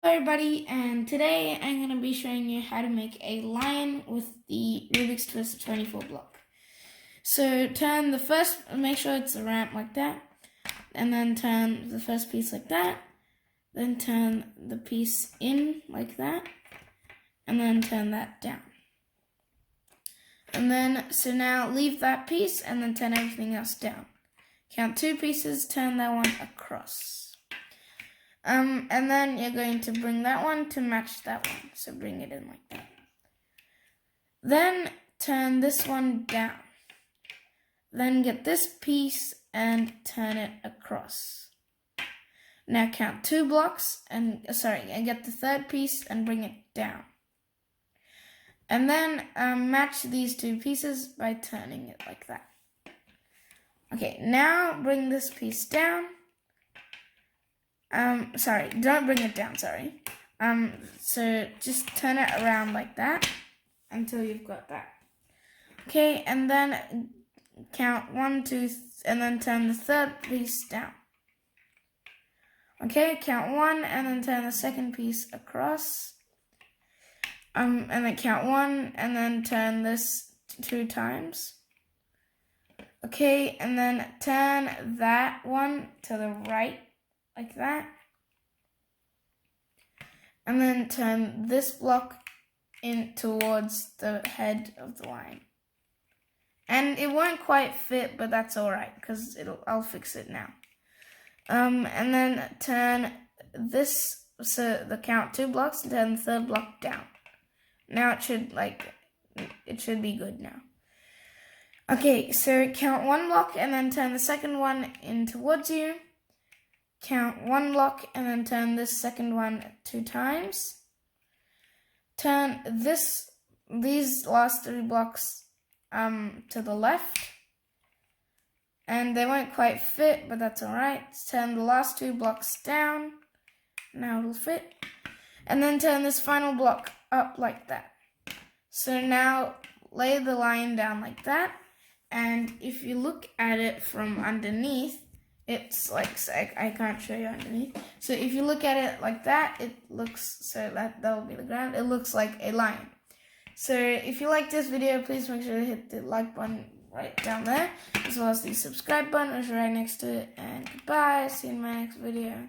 Hello everybody, and today I'm going to be showing you how to make a lion with the Rubik's Twist 24 block. So make sure it's a ramp like that, and then turn the first piece like that, then turn the piece in like that, and then turn that down. And then, so now leave that piece and then turn everything else down. Count 2 pieces, turn that one across. And then you're going to bring that one to match that one. So bring it in like that. Then turn this one down. Then get this piece and turn it across. Now count 2 blocks and get the third piece and bring it down. And then match these 2 pieces by turning it like that. Okay, now bring this piece down. Don't bring it down, so just turn it around like that until you've got that. Okay, and then count 1, 2, and then turn the third piece down. Okay, count 1 and then turn the second piece across. And then count 1 and then turn this 2 times. Okay, and then turn that one to the right. Like that. And then turn this block in towards the head of the lion. And it won't quite fit, but that's alright, because I'll fix it now. And then turn this, so the count 2 blocks, and turn the third block down. Now it should be good now. Okay, so count 1 block and then turn the second one in towards you. Count 1 block and then turn this second one 2 times. Turn these last 3 blocks to the left. And they won't quite fit, but that's alright. Turn the last 2 blocks down. Now it'll fit. And then turn this final block up like that. So now lay the lion down like that. And if you look at it from underneath, it's like, I can't show you underneath. So if you look at it like that, it looks, that will be the ground. It looks like a lion. So if you like this video, please make sure to hit the like button right down there, as well as the subscribe button, which is right next to it. And goodbye, see you in my next video.